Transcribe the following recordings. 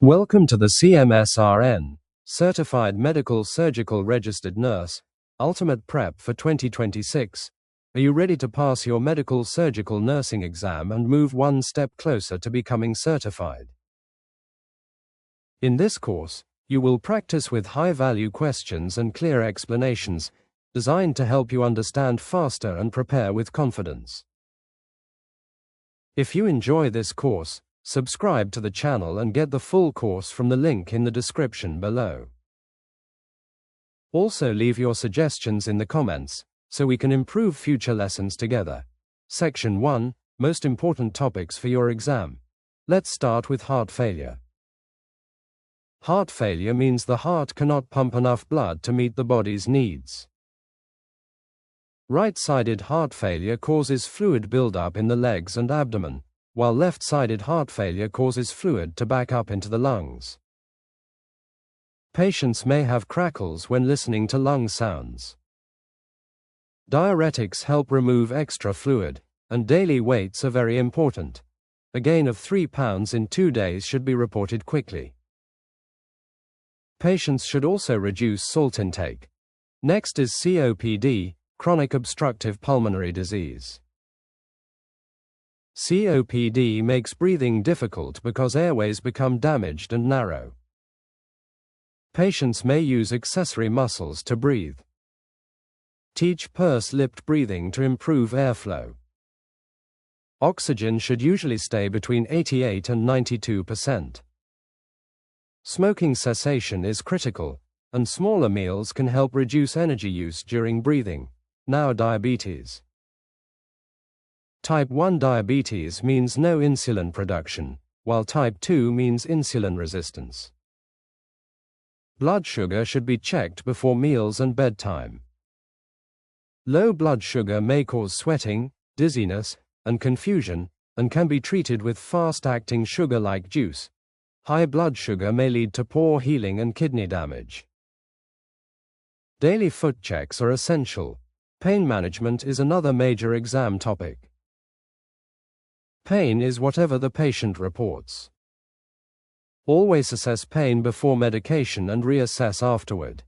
Welcome to the CMSRN, Certified Medical Surgical Registered Nurse, Ultimate Prep for 2026. Are you ready to pass your medical surgical nursing exam and move one step closer to becoming certified? In this course, you will practice with high-value questions and clear explanations, designed to help you understand faster and prepare with confidence. If you enjoy this course, subscribe to the channel and get the full course from the link in the description below. Also leave your suggestions in the comments, so we can improve future lessons together. Section 1, Most important topics for your exam. Let's start with heart failure. Heart failure means the heart cannot pump enough blood to meet the body's needs. Right-sided heart failure causes fluid buildup in the legs and abdomen, while left-sided heart failure causes fluid to back up into the lungs. Patients may have crackles when listening to lung sounds. Diuretics help remove extra fluid, and daily weights are very important. A gain of 3 pounds in 2 days should be reported quickly. Patients should also reduce salt intake. Next is COPD, chronic obstructive pulmonary disease. COPD makes breathing difficult because airways become damaged and narrow. Patients may use accessory muscles to breathe. Teach pursed-lipped breathing to improve airflow. Oxygen should usually stay between 88 and 92%. Smoking cessation is critical, and smaller meals can help reduce energy use during breathing. Now diabetes. Type 1 diabetes means no insulin production, while type 2 means insulin resistance. Blood sugar should be checked before meals and bedtime. Low blood sugar may cause sweating, dizziness, and confusion, and can be treated with fast-acting sugar-like juice. High blood sugar may lead to poor healing and kidney damage. Daily foot checks are essential. Pain management is another major exam topic. Pain is whatever the patient reports. Always assess pain before medication and reassess afterward.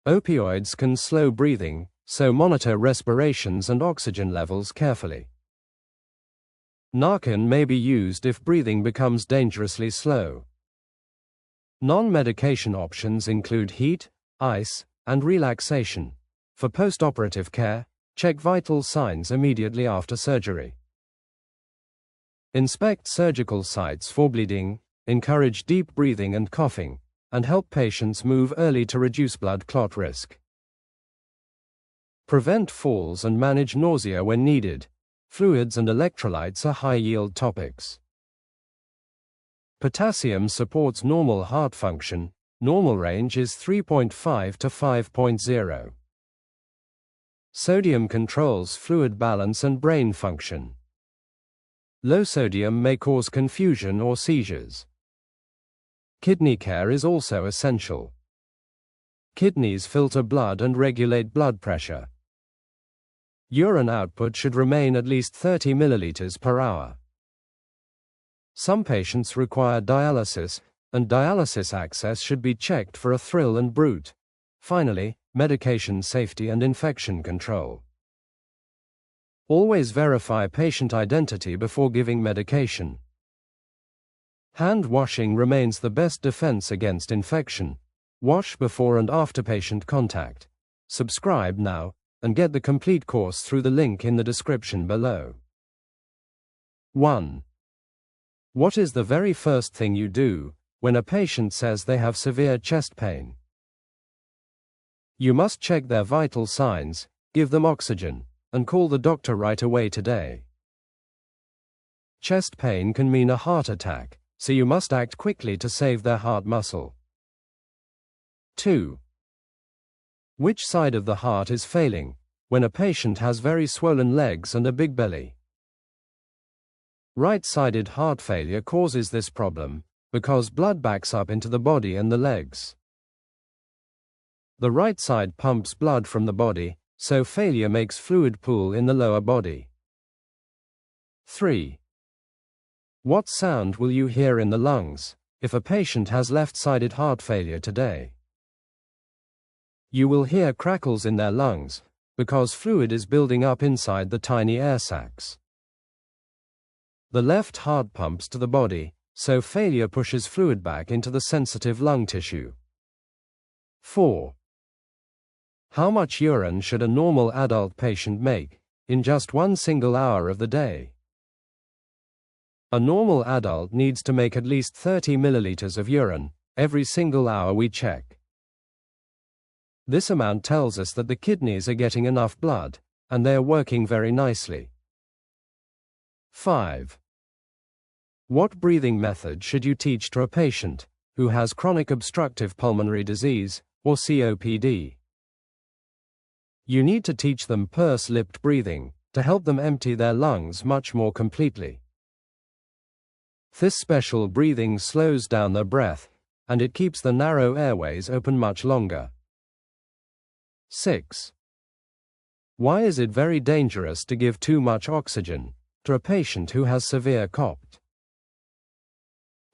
Opioids can slow breathing, so monitor respirations and oxygen levels carefully. Narcan may be used if breathing becomes dangerously slow. Non-medication options include heat, ice, and relaxation. For post-operative care, check vital signs immediately after surgery. Inspect surgical sites for bleeding, encourage deep breathing and coughing, and help patients move early to reduce blood clot risk. Prevent falls and manage nausea when needed. Fluids and electrolytes are high-yield topics. Potassium supports normal heart function. Normal range is 3.5 to 5.0. Sodium controls fluid balance and brain function. Low sodium may cause confusion or seizures. Kidney care is also essential. Kidneys filter blood and regulate blood pressure. Urine output should remain at least 30 milliliters per hour. Some patients require dialysis, and dialysis access should be checked for a thrill and bruit. Finally, medication safety and infection control. Always verify patient identity before giving medication. Hand washing remains the best defense against infection. Wash before and after patient contact. Subscribe now, and get the complete course through the link in the description below. 1. What is the very first thing you do when a patient says they have severe chest pain? You must check their vital signs, give them oxygen, and call the doctor right away today. Chest pain can mean a heart attack, so you must act quickly to save their heart muscle. 2. Which side of the heart is failing when a patient has very swollen legs and a big belly? Right-sided heart failure causes this problem because blood backs up into the body and the legs. The right side pumps blood from the body, so failure makes fluid pool in the lower body. 3. What sound will you hear in the lungs if a patient has left-sided heart failure today. You will hear crackles in their lungs, because fluid is building up inside the tiny air sacs. The left heart pumps to the body, so failure pushes fluid back into the sensitive lung tissue. 4. How much urine should a normal adult patient make in just one single hour of the day? A normal adult needs to make at least 30 milliliters of urine every single hour we check. This amount tells us that the kidneys are getting enough blood, and they are working very nicely. 5. What breathing method should you teach to a patient who has chronic obstructive pulmonary disease, or COPD? You need to teach them pursed-lipped breathing to help them empty their lungs much more completely. This special breathing slows down their breath, and it keeps the narrow airways open much longer. 6. Why is it very dangerous to give too much oxygen to a patient who has severe COPD?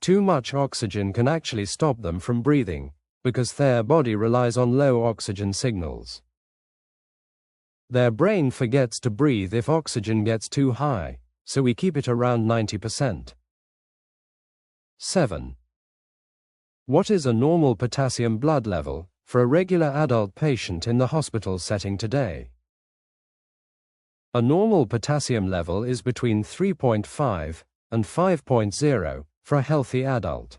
Too much oxygen can actually stop them from breathing, because their body relies on low oxygen signals. Their brain forgets to breathe if oxygen gets too high, so we keep it around 90%. 7. What is a normal potassium blood level for a regular adult patient in the hospital setting today? A normal potassium level is between 3.5 and 5.0 for a healthy adult.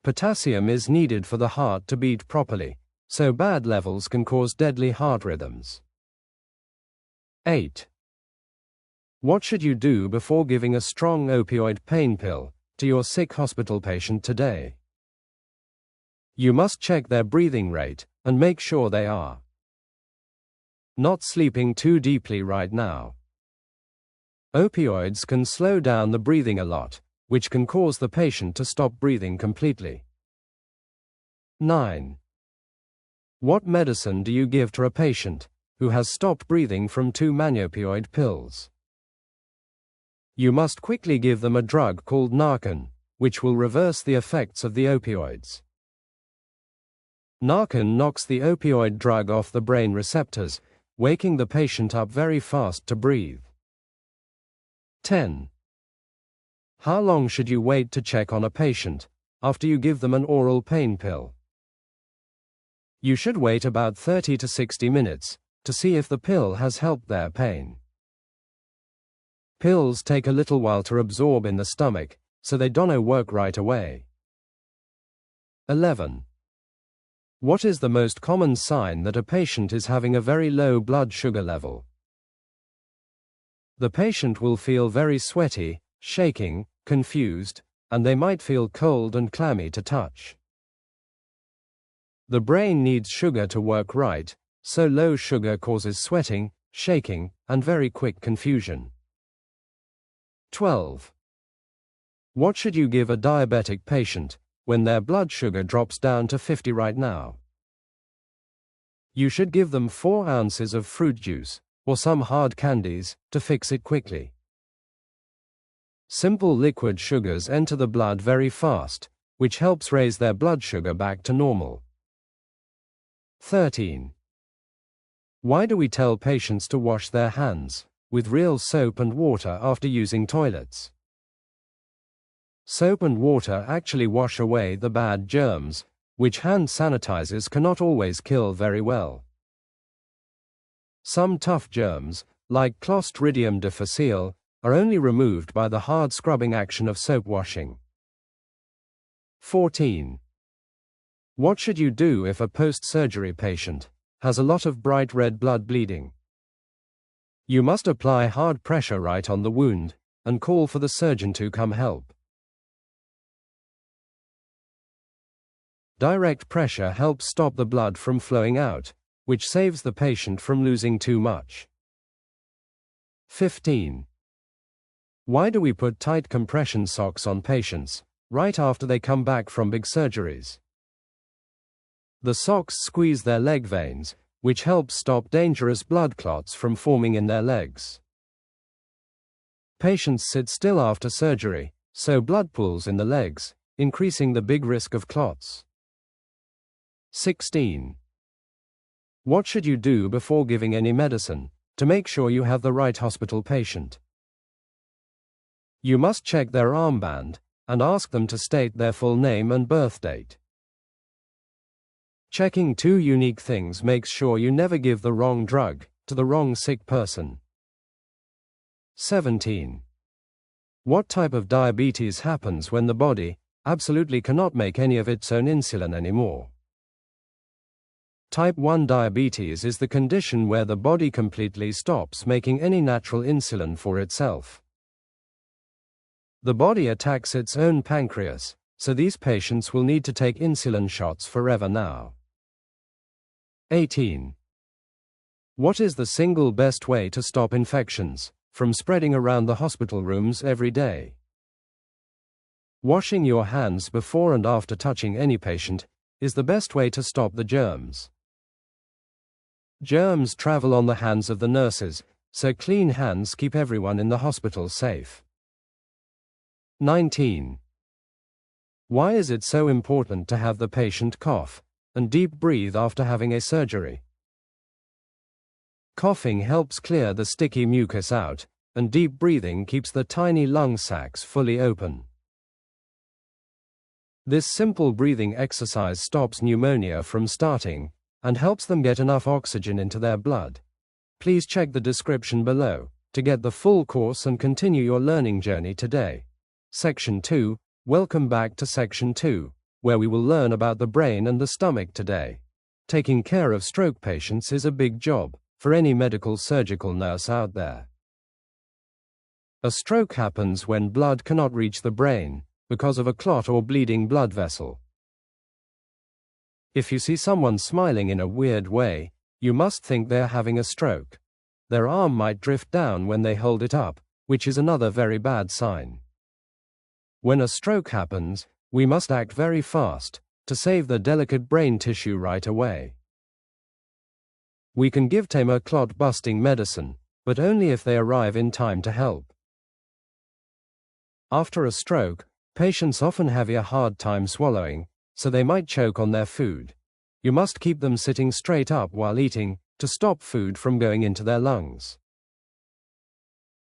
Potassium is needed for the heart to beat properly, so bad levels can cause deadly heart rhythms. 8. What should you do before giving a strong opioid pain pill to your sick hospital patient today? You must check their breathing rate and make sure they are not sleeping too deeply right now. Opioids can slow down the breathing a lot, which can cause the patient to stop breathing completely. 9. What medicine do you give to a patient who has stopped breathing from 2 manopioid pills? You must quickly give them a drug called Narcan, which will reverse the effects of the opioids. Narcan knocks the opioid drug off the brain receptors, waking the patient up very fast to breathe. 10. How long should you wait to check on a patient after you give them an oral pain pill? You should wait about 30 to 60 minutes to see if the pill has helped their pain. Pills take a little while to absorb in the stomach, so they don't work right away. 11. What is the most common sign that a patient is having a very low blood sugar level? The patient will feel very sweaty, shaking, confused, and they might feel cold and clammy to touch. The brain needs sugar to work right, so low sugar causes sweating, shaking, and very quick confusion. 12. What should you give a diabetic patient when their blood sugar drops down to 50 right now? You should give them 4 ounces of fruit juice, or some hard candies, to fix it quickly. Simple liquid sugars enter the blood very fast, which helps raise their blood sugar back to normal. 13. Why do we tell patients to wash their hands with real soap and water after using toilets? Soap and water actually wash away the bad germs, which hand sanitizers cannot always kill very well. Some tough germs, like Clostridium difficile, are only removed by the hard scrubbing action of soap washing. 14. What should you do if a post-surgery patient has a lot of bright red blood bleeding? You must apply hard pressure right on the wound and call for the surgeon to come help. Direct pressure helps stop the blood from flowing out, which saves the patient from losing too much. 15. Why do we put tight compression socks on patients right after they come back from big surgeries? The socks squeeze their leg veins, which helps stop dangerous blood clots from forming in their legs. Patients sit still after surgery, so blood pools in the legs, increasing the big risk of clots. 16. What should you do before giving any medicine, to make sure you have the right hospital patient? You must check their armband, and ask them to state their full name and birth date. Checking two unique things makes sure you never give the wrong drug to the wrong sick person. 17. What type of diabetes happens when the body absolutely cannot make any of its own insulin anymore? Type 1 diabetes is the condition where the body completely stops making any natural insulin for itself. The body attacks its own pancreas, so these patients will need to take insulin shots forever now. 18. What is the single best way to stop infections from spreading around the hospital rooms every day? Washing your hands before and after touching any patient is the best way to stop the germs. Germs travel on the hands of the nurses, so clean hands keep everyone in the hospital safe. 19. Why is it so important to have the patient cough and deep breathe after having a surgery? Coughing helps clear the sticky mucus out, and deep breathing keeps the tiny lung sacs fully open. This simple breathing exercise stops pneumonia from starting and helps them get enough oxygen into their blood. Please check the description below to get the full course and continue your learning journey today. Section 2. Welcome back to Section 2, where we will learn about the brain and the stomach today. Taking care of stroke patients is a big job for any medical surgical nurse out there. A stroke happens when blood cannot reach the brain because of a clot or bleeding blood vessel. If you see someone smiling in a weird way, you must think they're having a stroke. Their arm might drift down when they hold it up, which is another very bad sign. When a stroke happens, we must act very fast to save the delicate brain tissue right away. We can give tamer clot-busting medicine, but only if they arrive in time to help. After a stroke, patients often have a hard time swallowing, so they might choke on their food. You must keep them sitting straight up while eating to stop food from going into their lungs.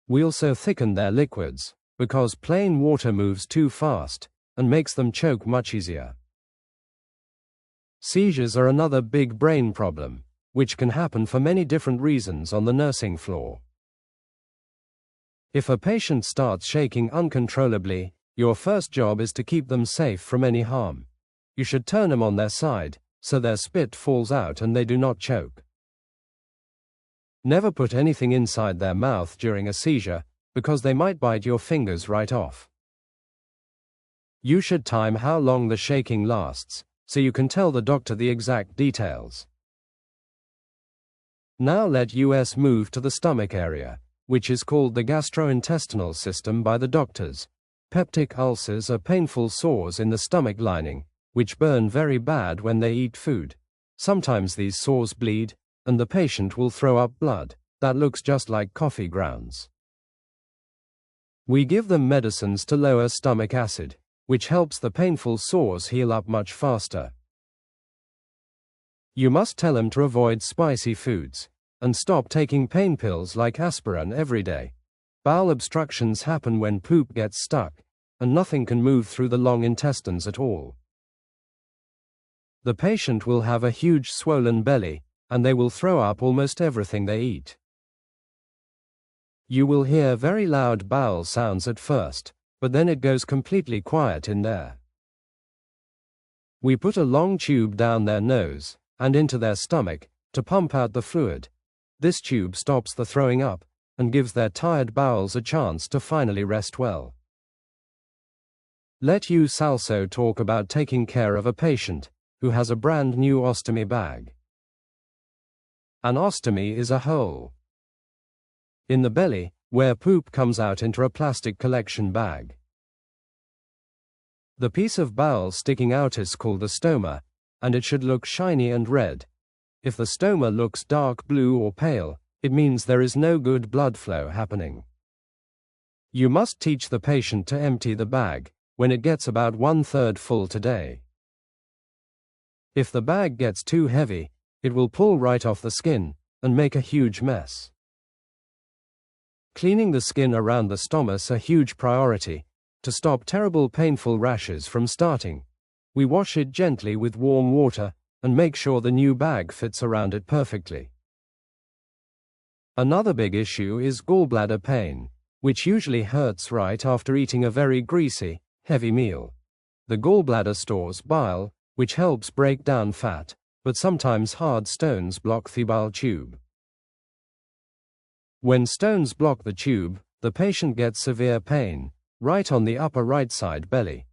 We also thicken their liquids, because plain water moves too fast and makes them choke much easier. Seizures are another big brain problem, which can happen for many different reasons on the nursing floor. If a patient starts shaking uncontrollably, your first job is to keep them safe from any harm. You should turn them on their side, so their spit falls out and they do not choke. Never put anything inside their mouth during a seizure, because they might bite your fingers right off. You should time how long the shaking lasts, so you can tell the doctor the exact details. Now let us move to the stomach area, which is called the gastrointestinal system by the doctors. Peptic ulcers are painful sores in the stomach lining, which burn very bad when they eat food. Sometimes these sores bleed, and the patient will throw up blood that looks just like coffee grounds. We give them medicines to lower stomach acid, which helps the painful sores heal up much faster. You must tell them to avoid spicy foods, and stop taking pain pills like aspirin every day. Bowel obstructions happen when poop gets stuck, and nothing can move through the long intestines at all. The patient will have a huge swollen belly, and they will throw up almost everything they eat. You will hear very loud bowel sounds at first, but then it goes completely quiet in there. We put a long tube down their nose and into their stomach to pump out the fluid. This tube stops the throwing up and gives their tired bowels a chance to finally rest well. Let us also talk about taking care of a patient who has a brand new ostomy bag. An ostomy is a hole in the belly, where poop comes out into a plastic collection bag. The piece of bowel sticking out is called the stoma, and it should look shiny and red. If the stoma looks dark blue or pale, it means there is no good blood flow happening. You must teach the patient to empty the bag when it gets about 1/3 full today. If the bag gets too heavy, it will pull right off the skin and make a huge mess. Cleaning the skin around the stomach a huge priority. To stop terrible painful rashes from starting, we wash it gently with warm water and make sure the new bag fits around it perfectly. Another big issue is gallbladder pain, which usually hurts right after eating a very greasy, heavy meal. The gallbladder stores bile, which helps break down fat, but sometimes hard stones block the bile tube. When stones block the tube, the patient gets severe pain, right on the upper right side belly.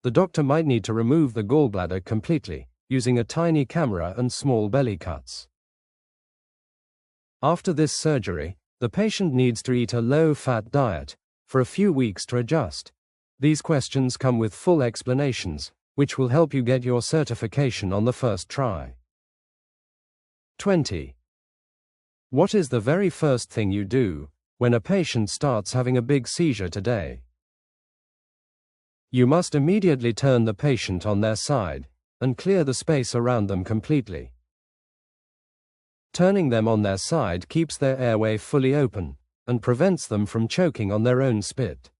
The doctor might need to remove the gallbladder completely, using a tiny camera and small belly cuts. After this surgery, the patient needs to eat a low-fat diet for a few weeks to adjust. These questions come with full explanations, which will help you get your certification on the first try. 20. What is the very first thing you do when a patient starts having a big seizure today? You must immediately turn the patient on their side and clear the space around them completely. Turning them on their side keeps their airway fully open and prevents them from choking on their own spit.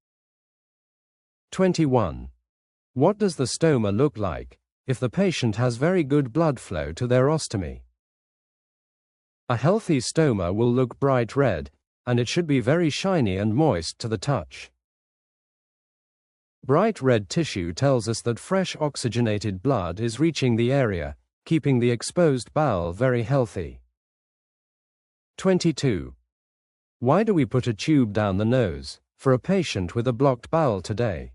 21. What does the stoma look like if the patient has very good blood flow to their ostomy? A healthy stoma will look bright red, and it should be very shiny and moist to the touch. Bright red tissue tells us that fresh oxygenated blood is reaching the area, keeping the exposed bowel very healthy. 22. Why do we put a tube down the nose for a patient with a blocked bowel today?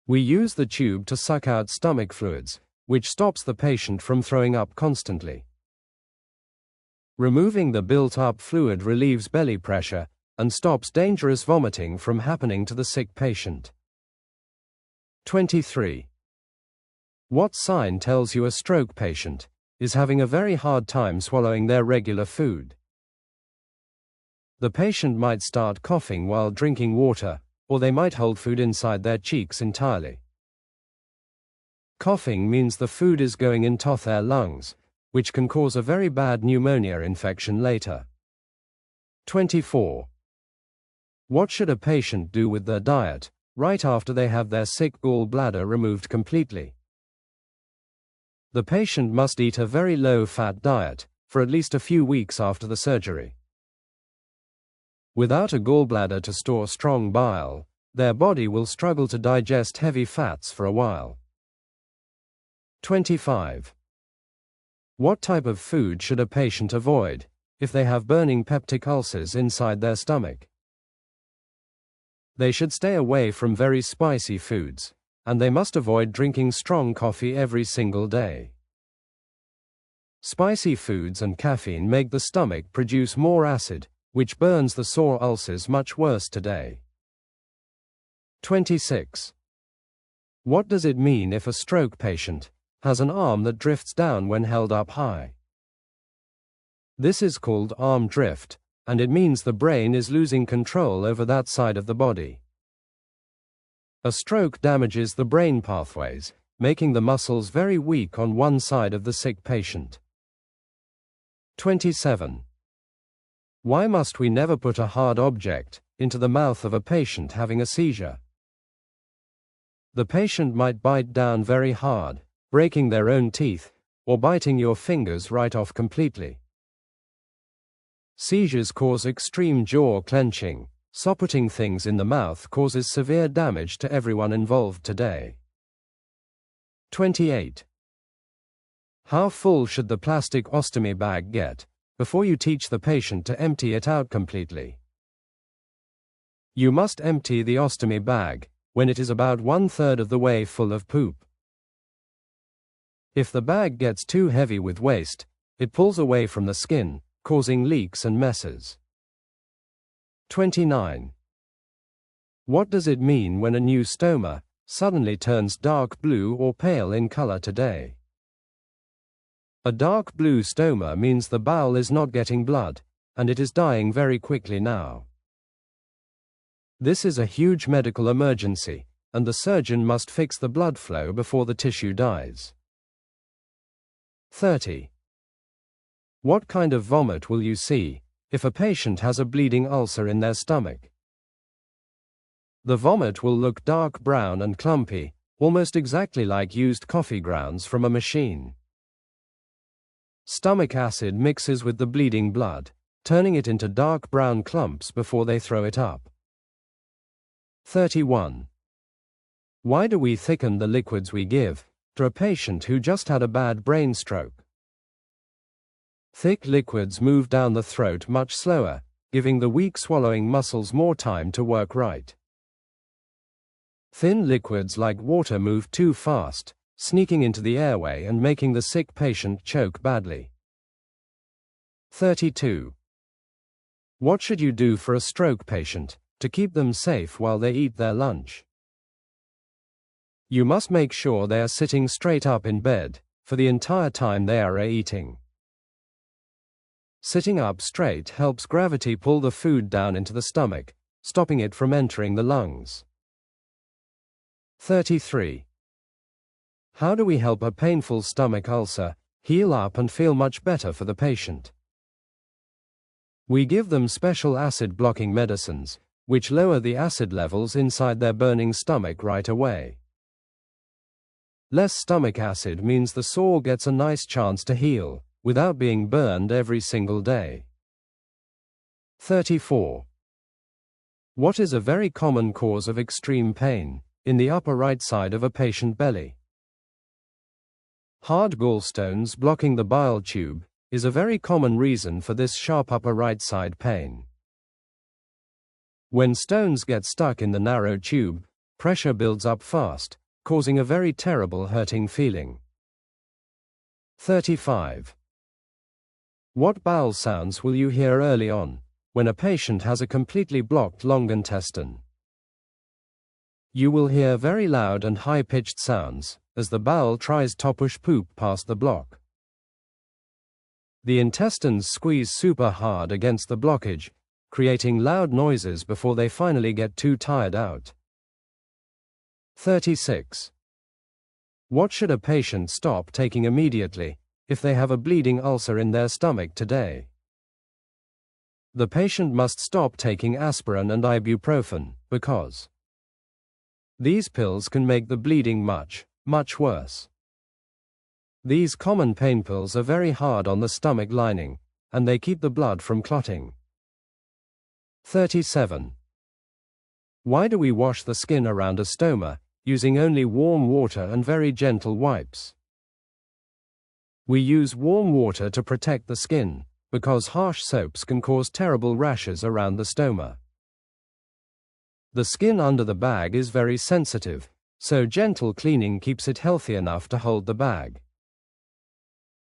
We use the tube to suck out stomach fluids, which stops the patient from throwing up constantly. Removing the built-up fluid relieves belly pressure and stops dangerous vomiting from happening to the sick patient. 23. What sign tells you a stroke patient is having a very hard time swallowing their regular food? The patient might start coughing while drinking water, or they might hold food inside their cheeks entirely. Coughing means the food is going into their lungs, which can cause a very bad pneumonia infection later. 24. What should a patient do with their diet right after they have their sick gallbladder removed completely? The patient must eat a very low-fat diet for at least a few weeks after the surgery. Without a gallbladder to store strong bile, their body will struggle to digest heavy fats for a while. 25. What type of food should a patient avoid if they have burning peptic ulcers inside their stomach? They should stay away from very spicy foods, and they must avoid drinking strong coffee every single day. Spicy foods and caffeine make the stomach produce more acid, which burns the sore ulcers much worse today. 26. What does it mean if a stroke patient has an arm that drifts down when held up high? This is called arm drift, and it means the brain is losing control over that side of the body. A stroke damages the brain pathways, making the muscles very weak on one side of the sick patient. 27. Why must we never put a hard object into the mouth of a patient having a seizure? The patient might bite down very hard, breaking their own teeth, or biting your fingers right off completely. Seizures cause extreme jaw clenching, so putting things in the mouth causes severe damage to everyone involved today. 28. How full should the plastic ostomy bag get before you teach the patient to empty it out completely? You must empty the ostomy bag when it is about 1/3 of the way full of poop. If the bag gets too heavy with waste, it pulls away from the skin, causing leaks and messes. 29. What does it mean when a new stoma suddenly turns dark blue or pale in color today? A dark blue stoma means the bowel is not getting blood, and it is dying very quickly now. This is a huge medical emergency, and the surgeon must fix the blood flow before the tissue dies. 30. What kind of vomit will you see if a patient has a bleeding ulcer in their stomach? The vomit will look dark brown and clumpy, almost exactly like used coffee grounds from a machine. Stomach acid mixes with the bleeding blood, turning it into dark brown clumps before they throw it up. 31. Why do we thicken the liquids we give to a patient who just had a bad brain stroke? Thick liquids move down the throat much slower, giving the weak swallowing muscles more time to work right. Thin liquids like water move too fast, sneaking into the airway and making the sick patient choke badly. 32. What should you do for a stroke patient to keep them safe while they eat their lunch? You must make sure they are sitting straight up in bed for the entire time they are eating. Sitting up straight helps gravity pull the food down into the stomach, stopping it from entering the lungs. 33. How do we help a painful stomach ulcer heal up and feel much better for the patient? We give them special acid-blocking medicines, which lower the acid levels inside their burning stomach right away. Less stomach acid means the sore gets a nice chance to heal, without being burned every single day. 34. What is a very common cause of extreme pain in the upper right side of a patient belly? Hard gallstones blocking the bile tube is a very common reason for this sharp upper right side pain. When stones get stuck in the narrow tube, pressure builds up fast, causing a very terrible hurting feeling. 35. What bowel sounds will you hear early on when a patient has a completely blocked long intestine? You will hear very loud and high-pitched sounds as the bowel tries to push poop past the block. The intestines squeeze super hard against the blockage, creating loud noises before they finally get too tired out. 36. What should a patient stop taking immediately if they have a bleeding ulcer in their stomach today? The patient must stop taking aspirin and ibuprofen because these pills can make the bleeding much, much worse. These common pain pills are very hard on the stomach lining, and they keep the blood from clotting. 37. Why do we wash the skin around a stoma using only warm water and very gentle wipes? We use warm water to protect the skin, because harsh soaps can cause terrible rashes around the stoma. The skin under the bag is very sensitive, so gentle cleaning keeps it healthy enough to hold the bag.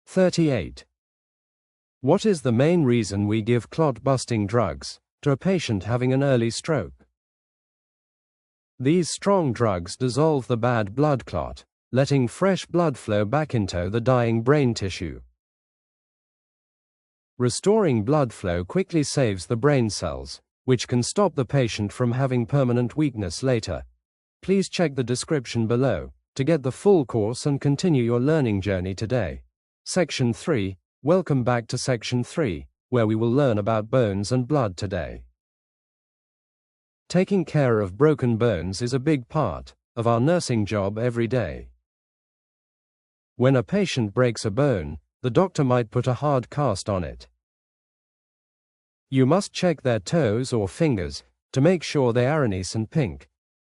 38. What is the main reason we give clot-busting drugs to a patient having an early stroke? These strong drugs dissolve the bad blood clot, letting fresh blood flow back into the dying brain tissue. Restoring blood flow quickly saves the brain cells, which can stop the patient from having permanent weakness later. Please check the description below to get the full course and continue your learning journey today. Section 3. Welcome back to Section 3, where we will learn about bones and blood today. Taking care of broken bones is a big part of our nursing job every day. When a patient breaks a bone, the doctor might put a hard cast on it. You must check their toes or fingers to make sure they are anise and pink.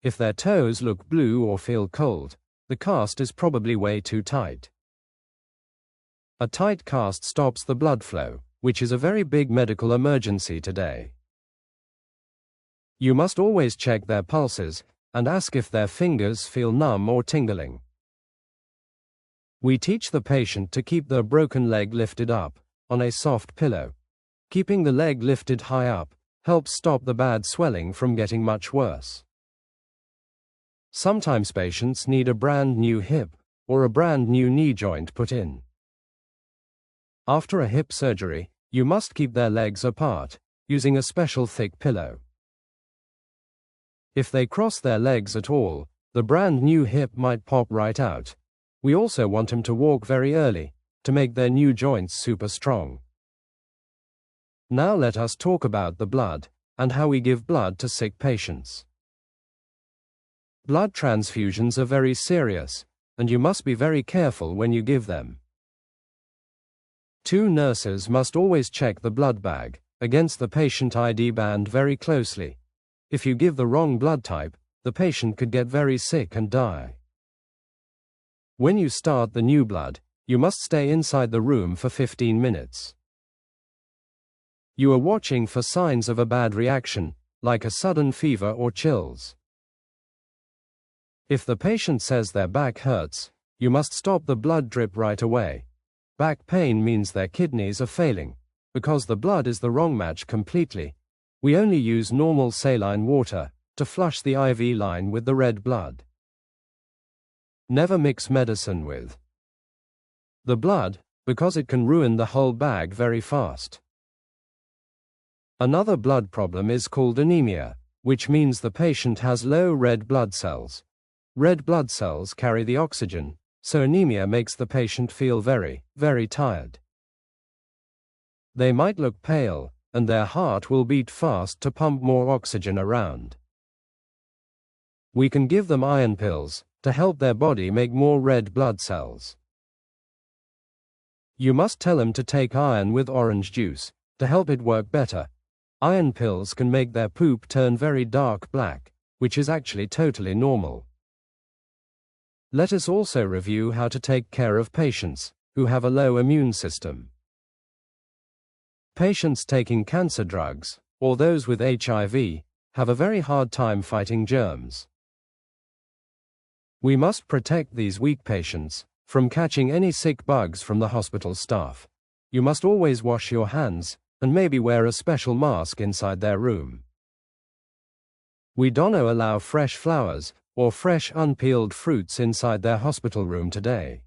If their toes look blue or feel cold, the cast is probably way too tight. A tight cast stops the blood flow, which is a very big medical emergency today. You must always check their pulses and ask if their fingers feel numb or tingling. We teach the patient to keep their broken leg lifted up on a soft pillow. Keeping the leg lifted high up helps stop the bad swelling from getting much worse. Sometimes patients need a brand new hip or a brand new knee joint put in. After a hip surgery, you must keep their legs apart, using a special thick pillow. If they cross their legs at all, the brand new hip might pop right out. We also want them to walk very early, to make their new joints super strong. Now let us talk about the blood, and how we give blood to sick patients. Blood transfusions are very serious, and you must be very careful when you give them. 2 nurses must always check the blood bag against the patient ID band very closely. If you give the wrong blood type, the patient could get very sick and die. When you start the new blood, you must stay inside the room for 15 minutes. You are watching for signs of a bad reaction, like a sudden fever or chills. If the patient says their back hurts, you must stop the blood drip right away. Back pain means their kidneys are failing, because the blood is the wrong match completely. We only use normal saline water to flush the IV line with the red blood. Never mix medicine with the blood, because it can ruin the whole bag very fast. Another blood problem is called anemia, which means the patient has low red blood cells. Red blood cells carry the oxygen, so anemia makes the patient feel very, very tired. They might look pale, and their heart will beat fast to pump more oxygen around. We can give them iron pills to help their body make more red blood cells. You must tell them to take iron with orange juice to help it work better. Iron pills can make their poop turn very dark black, which is actually totally normal. Let us also review how to take care of patients who have a low immune system. Patients taking cancer drugs, or those with HIV, have a very hard time fighting germs. We must protect these weak patients from catching any sick bugs from the hospital staff. You must always wash your hands, and maybe wear a special mask inside their room. We don't allow fresh flowers or fresh unpeeled fruits inside their hospital room today.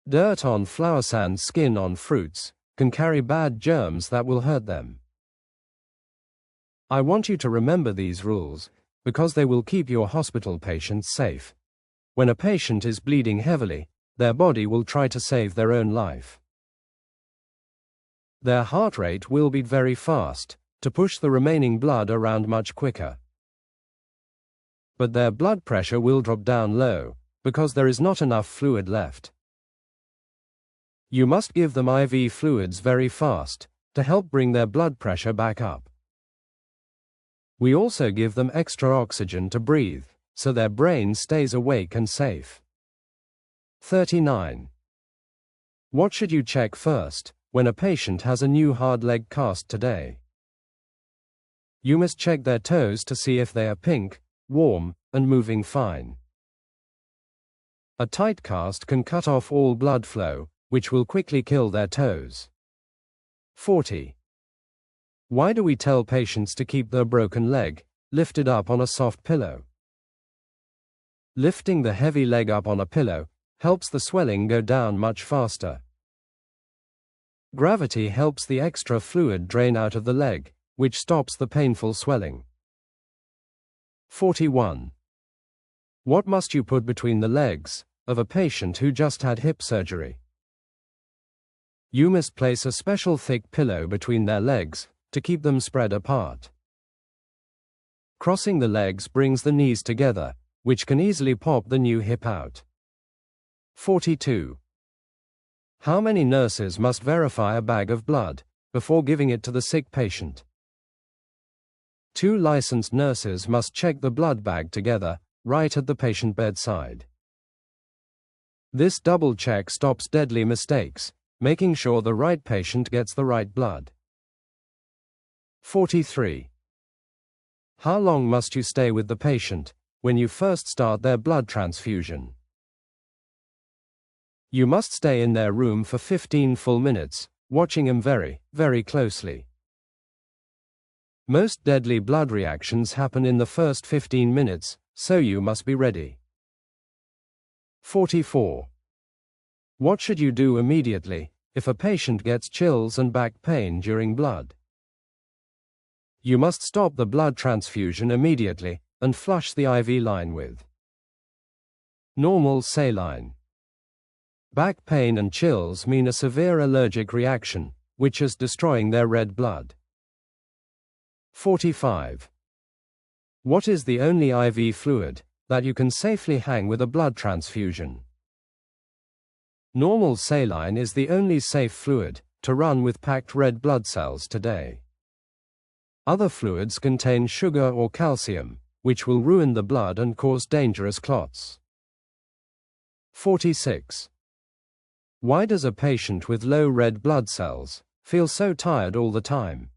Dirt on flower sand, skin on fruits, can carry bad germs that will hurt them. I want you to remember these rules, because they will keep your hospital patients safe. When a patient is bleeding heavily, their body will try to save their own life. Their heart rate will beat very fast, to push the remaining blood around much quicker. But their blood pressure will drop down low, because there is not enough fluid left. You must give them IV fluids very fast, to help bring their blood pressure back up. We also give them extra oxygen to breathe, so their brain stays awake and safe. 39. What should you check first when a patient has a new hard leg cast today? You must check their toes to see if they are pink, warm, and moving fine. A tight cast can cut off all blood flow, which will quickly kill their toes. 40. Why do we tell patients to keep their broken leg lifted up on a soft pillow? Lifting the heavy leg up on a pillow helps the swelling go down much faster. Gravity helps the extra fluid drain out of the leg, which stops the painful swelling. 41. What must you put between the legs of a patient who just had hip surgery? You must place a special thick pillow between their legs to keep them spread apart. Crossing the legs brings the knees together, which can easily pop the new hip out. 42. How many nurses must verify a bag of blood before giving it to the sick patient? 2 licensed nurses must check the blood bag together, right at the patient bedside. This double check stops deadly mistakes, making sure the right patient gets the right blood. 43. How long must you stay with the patient when you first start their blood transfusion? You must stay in their room for 15 full minutes, watching them very, very closely. Most deadly blood reactions happen in the first 15 minutes, so you must be ready. 44. What should you do immediately if a patient gets chills and back pain during blood? You must stop the blood transfusion immediately and flush the IV line with normal saline. Back pain and chills mean a severe allergic reaction, which is destroying their red blood. 45. What is the only IV fluid that you can safely hang with a blood transfusion? Normal saline is the only safe fluid to run with packed red blood cells today. Other fluids contain sugar or calcium, which will ruin the blood and cause dangerous clots. 46. Why does a patient with low red blood cells feel so tired all the time?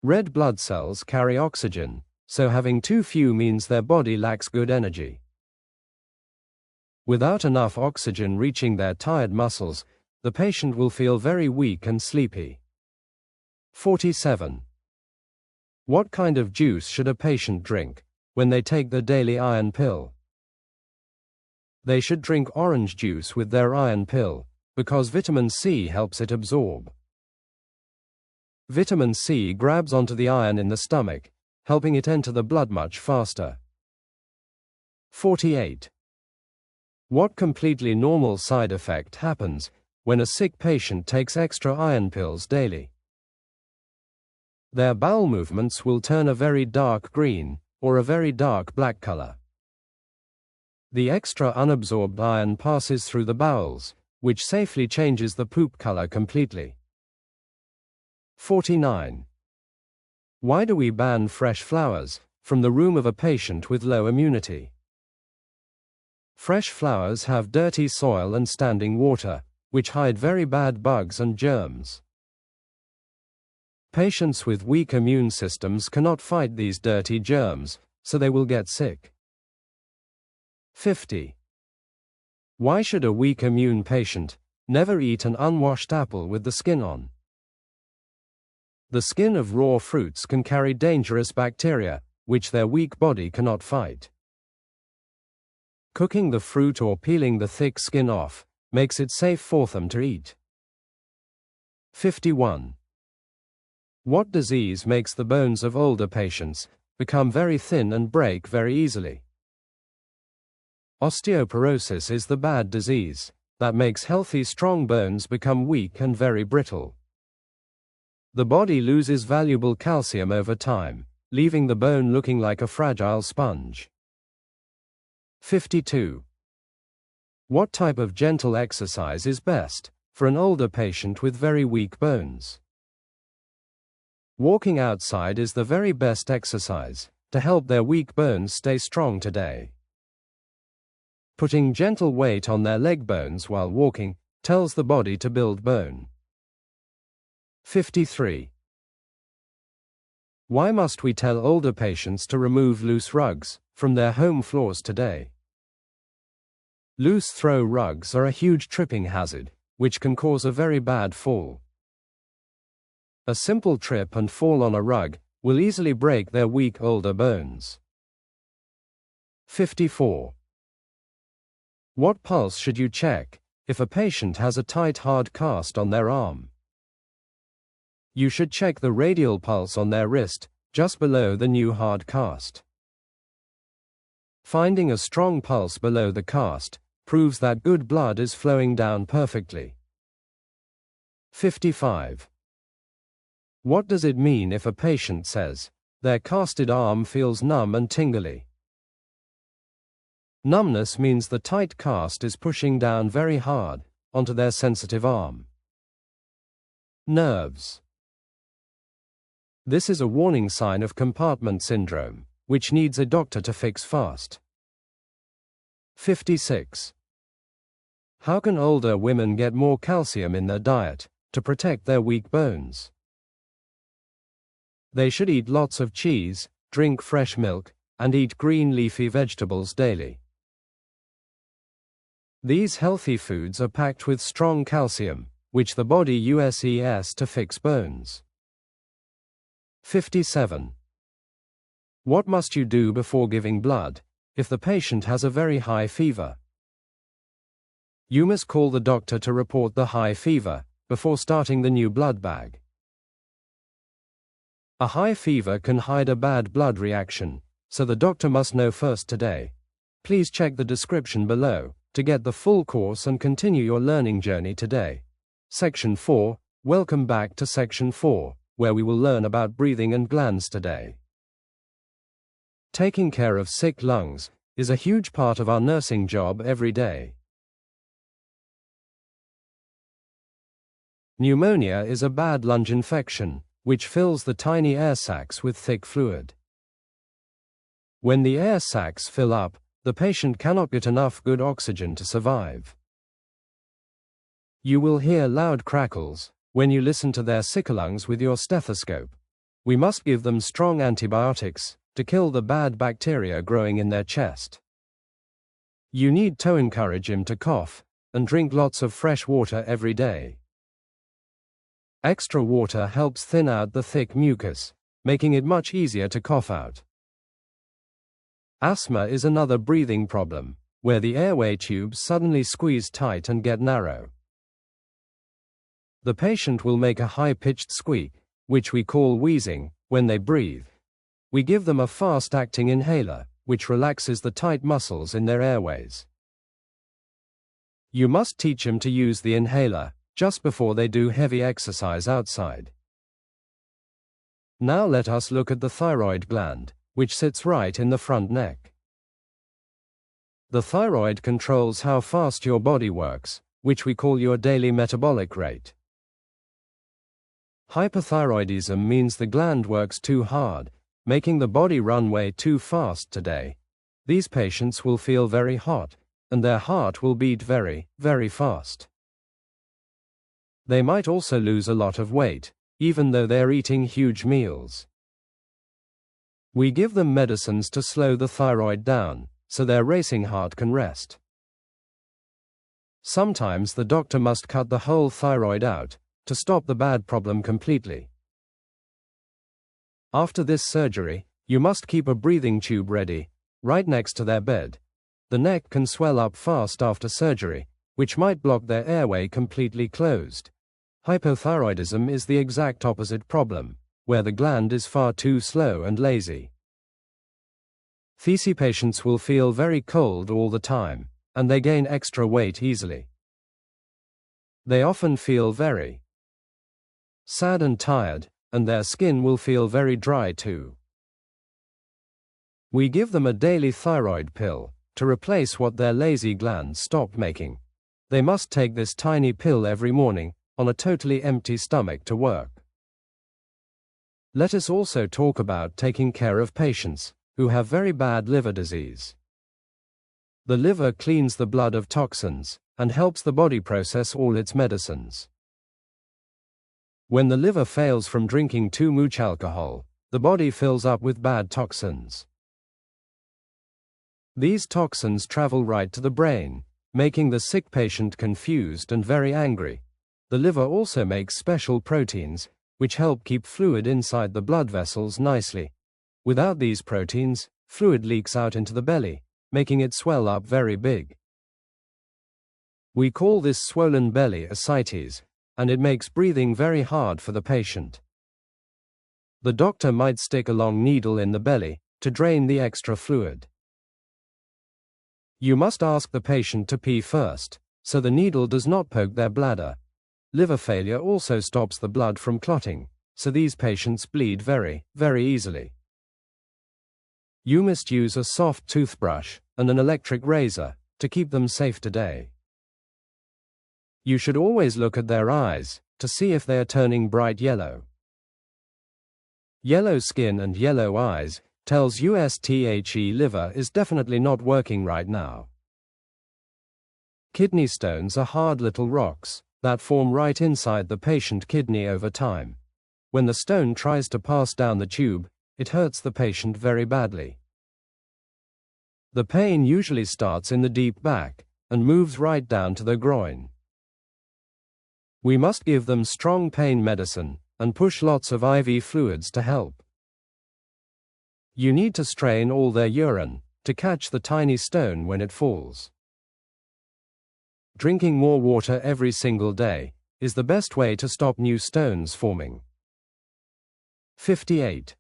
Red blood cells carry oxygen, so having too few means their body lacks good energy. Without enough oxygen reaching their tired muscles, the patient will feel very weak and sleepy. 47. What kind of juice should a patient drink when they take the daily iron pill? They should drink orange juice with their iron pill, because vitamin C helps it absorb. Vitamin C grabs onto the iron in the stomach, helping it enter the blood much faster. 48. What completely normal side effect happens when a sick patient takes extra iron pills daily? Their bowel movements will turn a very dark green or a very dark black color. The extra unabsorbed iron passes through the bowels, which safely changes the poop color completely. 49. Why do we ban fresh flowers from the room of a patient with low immunity? Fresh flowers have dirty soil and standing water, which hide very bad bugs and germs. Patients with weak immune systems cannot fight these dirty germs, so they will get sick. 50. Why should a weak immune patient never eat an unwashed apple with the skin on? The skin of raw fruits can carry dangerous bacteria, which their weak body cannot fight. Cooking the fruit or peeling the thick skin off makes it safe for them to eat. 51. What disease makes the bones of older patients become very thin and break very easily? Osteoporosis is the bad disease that makes healthy strong bones become weak and very brittle. The body loses valuable calcium over time, leaving the bone looking like a fragile sponge. 52. What type of gentle exercise is best for an older patient with very weak bones? Walking outside is the very best exercise to help their weak bones stay strong today. Putting gentle weight on their leg bones while walking tells the body to build bone. 53. Why must we tell older patients to remove loose rugs from their home floors today? Loose throw rugs are a huge tripping hazard, which can cause a very bad fall. A simple trip and fall on a rug will easily break their weak older bones. 54. What pulse should you check if a patient has a tight hard cast on their arm? You should check the radial pulse on their wrist, just below the new hard cast. Finding a strong pulse below the cast proves that good blood is flowing down perfectly. 55. What does it mean if a patient says their casted arm feels numb and tingly? Numbness means the tight cast is pushing down very hard onto their sensitive arm. Nerves. This is a warning sign of compartment syndrome, which needs a doctor to fix fast. 56. How can older women get more calcium in their diet to protect their weak bones? They should eat lots of cheese, drink fresh milk, and eat green leafy vegetables daily. These healthy foods are packed with strong calcium, which the body uses to fix bones. 57. What must you do before giving blood if the patient has a very high fever? You must call the doctor to report the high fever before starting the new blood bag. A high fever can hide a bad blood reaction, so the doctor must know first today. Please check the description below to get the full course and continue your learning journey today. Section 4. Welcome back to Section 4, where we will learn about breathing and glands today. Taking care of sick lungs is a huge part of our nursing job every day. Pneumonia is a bad lung infection, which fills the tiny air sacs with thick fluid. When the air sacs fill up, the patient cannot get enough good oxygen to survive. You will hear loud crackles when you listen to their sick lungs with your stethoscope. We must give them strong antibiotics to kill the bad bacteria growing in their chest. You need to encourage him to cough and drink lots of fresh water every day. Extra water helps thin out the thick mucus, making it much easier to cough out. Asthma is another breathing problem, where the airway tubes suddenly squeeze tight and get narrow. The patient will make a high-pitched squeak, which we call wheezing, when they breathe. We give them a fast-acting inhaler, which relaxes the tight muscles in their airways. You must teach them to use the inhaler just before they do heavy exercise outside. Now let us look at the thyroid gland, which sits right in the front neck. The thyroid controls how fast your body works, which we call your daily metabolic rate. Hyperthyroidism means the gland works too hard, making the body run way too fast today. These patients will feel very hot, and their heart will beat very, very fast. They might also lose a lot of weight, even though they're eating huge meals. We give them medicines to slow the thyroid down, so their racing heart can rest. Sometimes the doctor must cut the whole thyroid out to stop the bad problem completely. After this surgery, you must keep a breathing tube ready, right next to their bed. The neck can swell up fast after surgery, which might block their airway completely closed. Hypothyroidism is the exact opposite problem, where the gland is far too slow and lazy. THC patients will feel very cold all the time, and they gain extra weight easily. They often feel very sad and tired, and their skin will feel very dry too. We give them a daily thyroid pill to replace what their lazy glands stop making. They must take this tiny pill every morning on a totally empty stomach to work. Let us also talk about taking care of patients who have very bad liver disease. The liver cleans the blood of toxins and helps the body process all its medicines. When the liver fails from drinking too much alcohol, the body fills up with bad toxins. These toxins travel right to the brain, making the sick patient confused and very angry. The liver also makes special proteins, which help keep fluid inside the blood vessels nicely. Without these proteins, fluid leaks out into the belly, making it swell up very big. We call this swollen belly ascites, and it makes breathing very hard for the patient. The doctor might stick a long needle in the belly to drain the extra fluid. You must ask the patient to pee first, so the needle does not poke their bladder. Liver failure also stops the blood from clotting, so these patients bleed very, very easily. You must use a soft toothbrush and an electric razor to keep them safe today. You should always look at their eyes to see if they are turning bright yellow. Yellow skin and yellow eyes tells USTHE liver is definitely not working right now. Kidney stones are hard little rocks that form right inside the patient kidney over time. When the stone tries to pass down the tube, it hurts the patient very badly. The pain usually starts in the deep back and moves right down to the groin. We must give them strong pain medicine and push lots of IV fluids to help. You need to strain all their urine to catch the tiny stone when it falls. Drinking more water every single day is the best way to stop new stones forming. 58.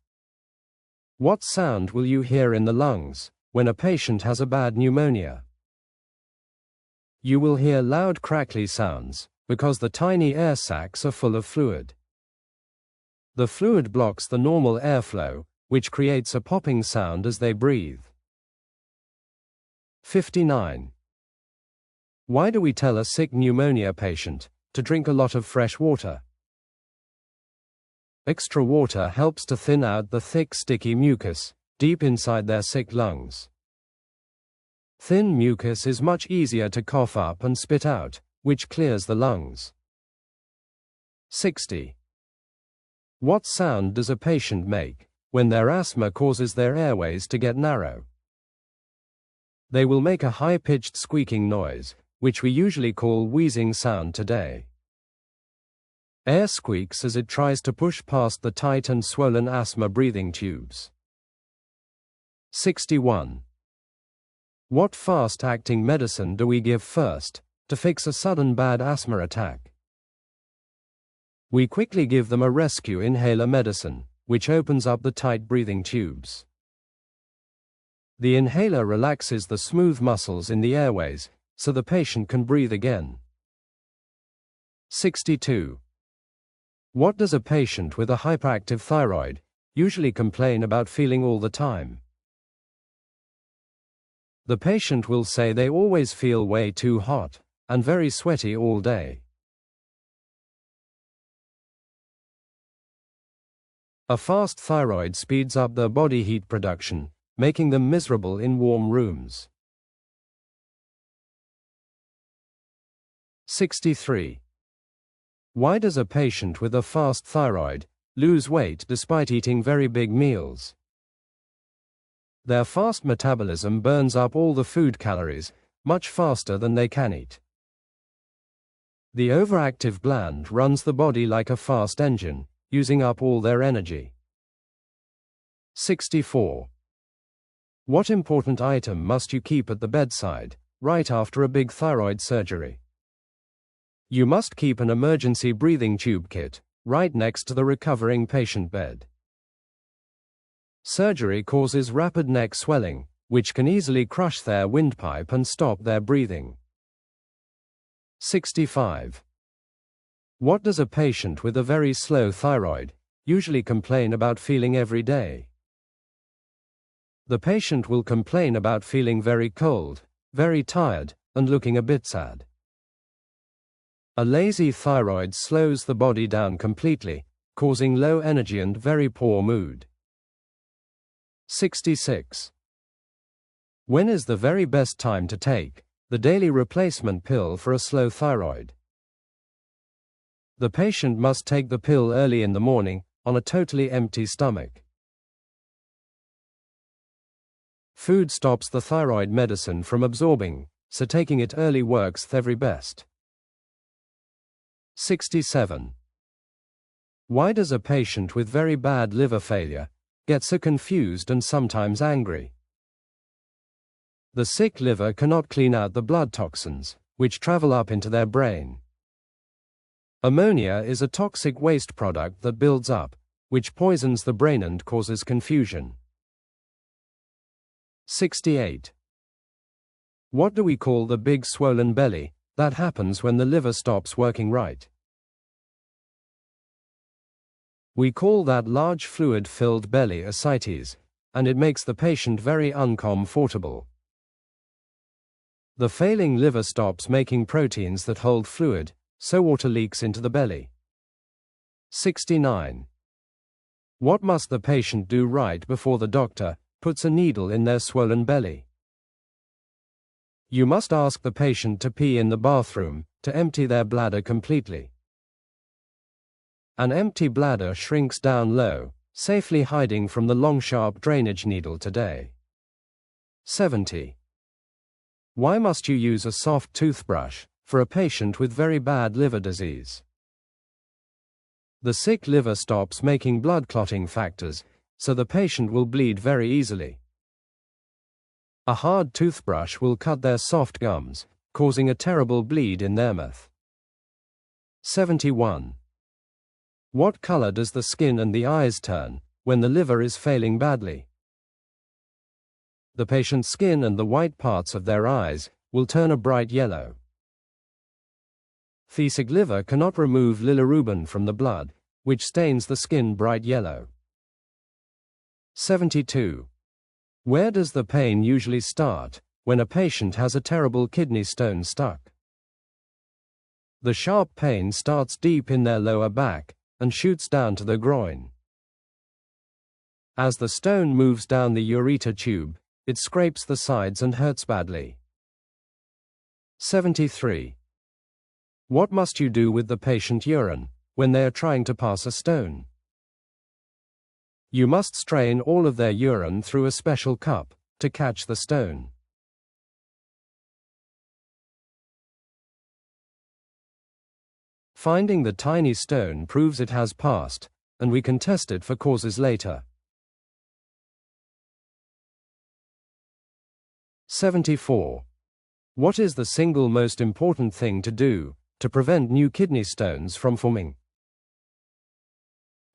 What sound will you hear in the lungs when a patient has a bad pneumonia? You will hear loud crackly sounds because the tiny air sacs are full of fluid. The fluid blocks the normal airflow, which creates a popping sound as they breathe. 59. Why do we tell a sick pneumonia patient to drink a lot of fresh water? Extra water helps to thin out the thick, sticky mucus deep inside their sick lungs. Thin mucus is much easier to cough up and spit out, which clears the lungs. 60. What sound does a patient make when their asthma causes their airways to get narrow? They will make a high-pitched squeaking noise, which we usually call wheezing sound today. Air squeaks as it tries to push past the tight and swollen asthma breathing tubes. 61. What fast-acting medicine do we give first to fix a sudden bad asthma attack? We quickly give them a rescue inhaler medicine, which opens up the tight breathing tubes. The inhaler relaxes the smooth muscles in the airways, so the patient can breathe again. 62. What does a patient with a hyperactive thyroid usually complain about feeling all the time? The patient will say they always feel way too hot and very sweaty all day. A fast thyroid speeds up their body heat production, making them miserable in warm rooms. 63. Why does a patient with a fast thyroid lose weight despite eating very big meals? Their fast metabolism burns up all the food calories much faster than they can eat. The overactive gland runs the body like a fast engine, using up all their energy. 64. What important item must you keep at the bedside right after a big thyroid surgery? You must keep an emergency breathing tube kit right next to the recovering patient bed. Surgery causes rapid neck swelling, which can easily crush their windpipe and stop their breathing. 65. What does a patient with a very slow thyroid usually complain about feeling every day? The patient will complain about feeling very cold, very tired, and looking a bit sad. A lazy thyroid slows the body down completely, causing low energy and very poor mood. 66. When is the very best time to take the daily replacement pill for a slow thyroid? The patient must take the pill early in the morning on a totally empty stomach. Food stops the thyroid medicine from absorbing, so taking it early works very best. 67. Why does a patient with very bad liver failure get so confused and sometimes angry? The sick liver cannot clean out the blood toxins, which travel up into their brain. Ammonia is a toxic waste product that builds up, which poisons the brain and causes confusion. 68. What do we call the big swollen belly that happens when the liver stops working right? We call that large fluid-filled belly ascites, and it makes the patient very uncomfortable. The failing liver stops making proteins that hold fluid, so water leaks into the belly. 69. What must the patient do right before the doctor puts a needle in their swollen belly? You must ask the patient to pee in the bathroom to empty their bladder completely. An empty bladder shrinks down low, safely hiding from the long sharp drainage needle today. 70. Why must you use a soft toothbrush for a patient with very bad liver disease? The sick liver stops making blood clotting factors, so the patient will bleed very easily. A hard toothbrush will cut their soft gums, causing a terrible bleed in their mouth. 71. What color does the skin and the eyes turn when the liver is failing badly? The patient's skin and the white parts of their eyes will turn a bright yellow. The sick liver cannot remove bilirubin from the blood, which stains the skin bright yellow. 72. Where does the pain usually start when a patient has a terrible kidney stone stuck? The sharp pain starts deep in their lower back and shoots down to the groin. As the stone moves down the ureter tube, it scrapes the sides and hurts badly. 73. What must you do with the patient urine when they are trying to pass a stone? You must strain all of their urine through a special cup to catch the stone. Finding the tiny stone proves it has passed, and we can test it for causes later. 74. What is the single most important thing to do to prevent new kidney stones from forming?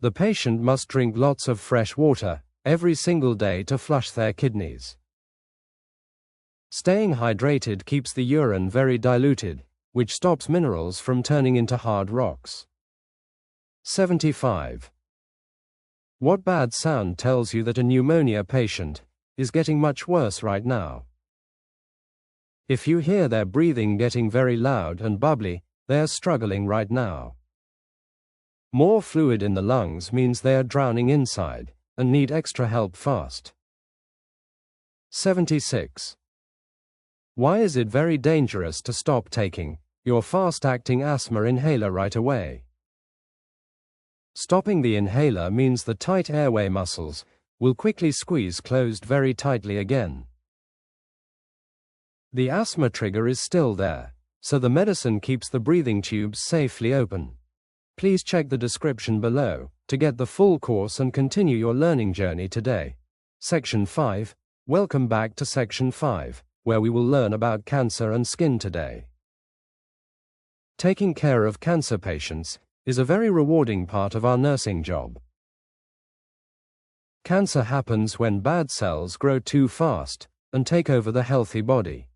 The patient must drink lots of fresh water every single day to flush their kidneys. Staying hydrated keeps the urine very diluted, which stops minerals from turning into hard rocks. 75. What bad sound tells you that a pneumonia patient is getting much worse right now? If you hear their breathing getting very loud and bubbly, they are struggling right now. More fluid in the lungs means they are drowning inside and need extra help fast. 76. Why is it very dangerous to stop taking your fast-acting asthma inhaler right away? Stopping the inhaler means the tight airway muscles will quickly squeeze closed very tightly again. The asthma trigger is still there, so the medicine keeps the breathing tubes safely open. Please check the description below to get the full course and continue your learning journey today. Section 5. Welcome back to Section 5, where we will learn about cancer and skin today. Taking care of cancer patients is a very rewarding part of our nursing job. Cancer happens when bad cells grow too fast and take over the healthy body.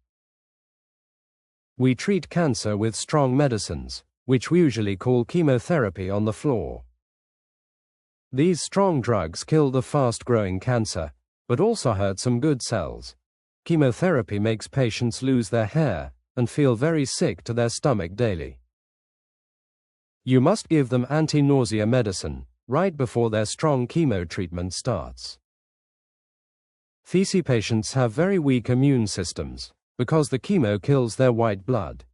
We treat cancer with strong medicines, which we usually call chemotherapy on the floor. These strong drugs kill the fast-growing cancer, but also hurt some good cells. Chemotherapy makes patients lose their hair and feel very sick to their stomach daily. You must give them anti-nausea medicine right before their strong chemo treatment starts. THC patients have very weak immune systems because the chemo kills their white blood.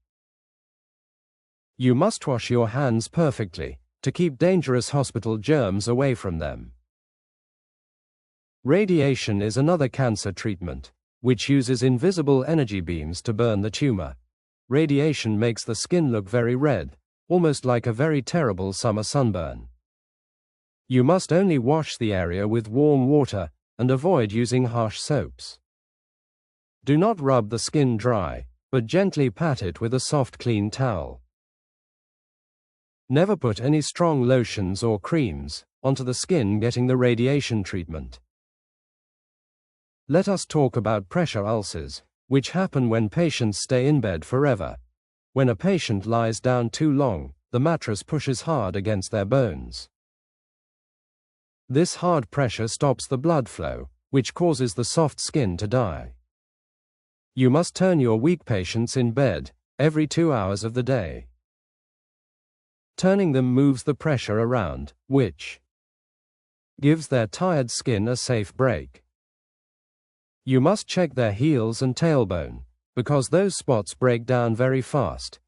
You must wash your hands perfectly to keep dangerous hospital germs away from them. Radiation is another cancer treatment, which uses invisible energy beams to burn the tumor. Radiation makes the skin look very red, almost like a very terrible summer sunburn. You must only wash the area with warm water and avoid using harsh soaps. Do not rub the skin dry, but gently pat it with a soft clean towel. Never put any strong lotions or creams onto the skin getting the radiation treatment. Let us talk about pressure ulcers, which happen when patients stay in bed forever. When a patient lies down too long, the mattress pushes hard against their bones. This hard pressure stops the blood flow, which causes the soft skin to die. You must turn your weak patients in bed every 2 hours of the day. Turning them moves the pressure around, which gives their tired skin a safe break. You must check their heels and tailbone, because those spots break down very fast.